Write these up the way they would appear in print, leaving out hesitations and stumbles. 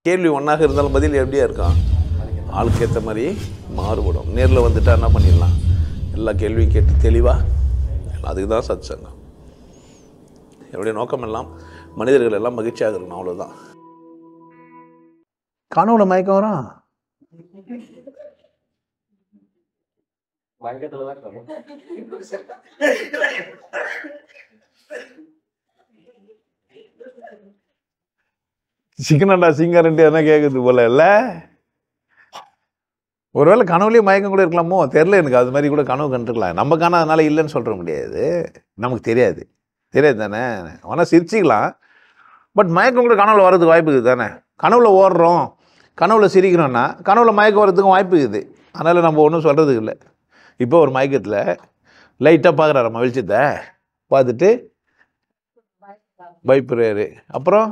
கேள்வி ஒன்றாக இருந்தாலும் பதில் எப்படியா இருக்கும்? ஆளுக்கு ஏற்ற மாதிரி மாறுபடும். நேரில் வந்துட்டா என்ன பண்ணிடலாம்? எல்லா கேள்வியும் கேட்டு தெளிவாக, அதுக்கு தான் சத் சங்கம். என்னுடைய நோக்கம் எல்லாம் மனிதர்கள் எல்லாம் மகிழ்ச்சியாக இருக்கணும், அவ்வளோதான். கனவுல மயக்கம் வரும். சிக்கனண்டா சிங்கரண்டி என்ன கேட்குது போல இல்ல? ஒருவேளை கனவுலேயே மயக்கம் கூட இருக்கலாமோ தெரியல எனக்கு. அது மாதிரி கூட கனவு கண்டுக்கலாம். நம்ம காணாதனால இல்லைன்னு சொல்ற முடியாது, நமக்கு தெரியாது தானே. ஆனால் சிரிச்சிக்கலாம், பட் மயக்கம் கூட கனவுல வர்றதுக்கு வாய்ப்பு இருக்குது தானே. கனவுல ஓடுறோம், கனவுல சிரிக்கிறோன்னா கனவுல மயக்கம் வர்றதுக்கும் வாய்ப்பு இருக்குது. அதனால் நம்ம ஒன்றும் சொல்கிறதுக்கு இல்லை. இப்போ ஒரு மயக்கத்தில் லைட்டாக பார்க்குறாரு, நம்ம வெளிச்சத்தை பார்த்துட்டு பயப்படுறாரு. அப்புறம்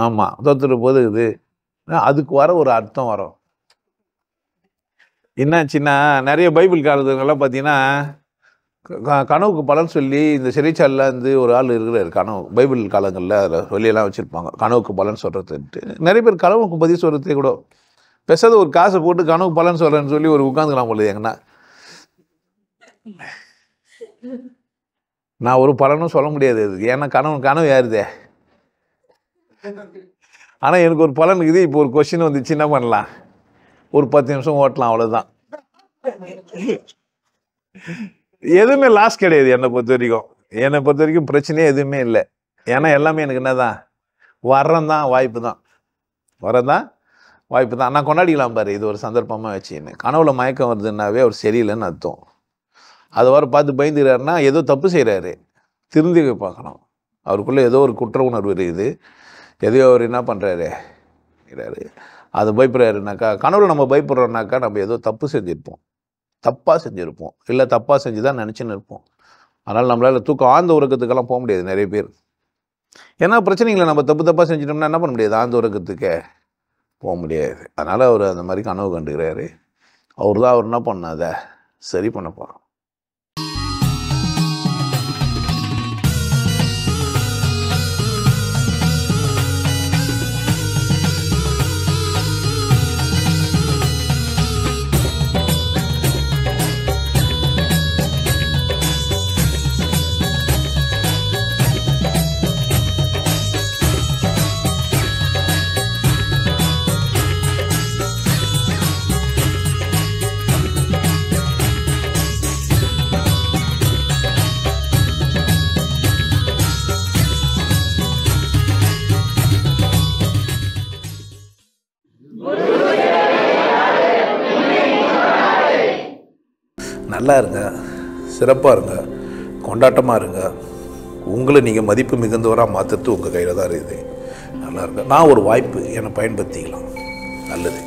ஆமாம் தோத்துட்டு போது இது அதுக்கு வர ஒரு அர்த்தம் வரும். என்னாச்சுன்னா நிறைய பைபிள் காலத்துங்கெல்லாம் பார்த்தீங்கன்னா கனவுக்கு பலன் சொல்லி இந்த சிறைச்சாலையில் வந்து ஒரு ஆள் இருக்கிறார். கனவு பைபிள் காலங்களில் அதில் சொல்லியெல்லாம் வச்சுருப்பாங்க, கனவுக்கு பலன் சொல்கிறதுன்ட்டு. நிறைய பேர் கனவுக்கு பதில் சொல்கிறதே கூட பெசாத ஒரு காசை போட்டு கனவு பலன் சொல்கிறேன்னு சொல்லி ஒரு உட்காந்துக்கலாம் போல. எங்கன்னா நான் ஒரு பலனும் சொல்ல முடியாது அது, ஏன்னா கனவு யாருதே. ஆனால் எனக்கு ஒரு பலன் இருக்குது. இப்போ ஒரு கொஸ்டின் வந்துச்சு, என்ன பண்ணலாம்? ஒரு 10 நிமிஷம் ஓட்டலாம், அவ்வளோதான். எதுவுமே லாஸ் கிடையாது என்னை பொறுத்த வரைக்கும் பிரச்சனையே எதுவுமே இல்லை. ஏன்னா எல்லாமே எனக்கு என்னதான் வர்றதான் வாய்ப்பு தான். நான் கொண்டாடிக்கலாம் பாரு, இது ஒரு சந்தர்ப்பமாக வச்சுன்னு. கனவுல மயக்கம் வருதுன்னாவே அவர் சரியில்லைன்னு அர்த்தம். அதை வர பார்த்து பயந்துக்கிறாருன்னா ஏதோ தப்பு செய்கிறாரு, திருந்தி பார்க்கணும். அவருக்குள்ளே ஏதோ ஒரு குற்ற உணர்வு இருக்குது, எதையோ அவர் என்ன பண்ணுறாரு, அது பயப்படுறாருனாக்கா. கனவுல நம்ம பயப்படுறோம்னாக்கா நம்ம ஏதோ தப்பாக செஞ்சுருப்போம், இல்லை தப்பாக செஞ்சு தான் நினச்சின்னு இருப்போம். அதனால் நம்மளால் தூக்கம் ஆழ்ந்த உறக்கத்துக்கெல்லாம் போக முடியாது நிறைய பேர். ஏன்னா பிரச்சனைகளை நம்ம தப்பாக செஞ்சிட்டோம்னா என்ன பண்ண முடியாது, ஆழ்ந்த உறக்கத்துக்கே போக முடியாது. அதனால் அவர் அந்த மாதிரி கனவு கண்டுக்கிறாரு. அவர் என்ன பண்ண அதை சரி பண்ண போகிறோம். நல்லா இருங்க, சிறப்பாக இருங்க, கொண்டாட்டமாக இருங்க. உங்களை நீங்கள் மதிப்பு மிகுந்தவராக மாற்றுறது உங்கள் கையில் தான் இருக்குது. நல்லா இருங்க. நான் ஒரு வாய்ப்பு, என்னை பயன்படுத்திக்கலாம். நல்லது.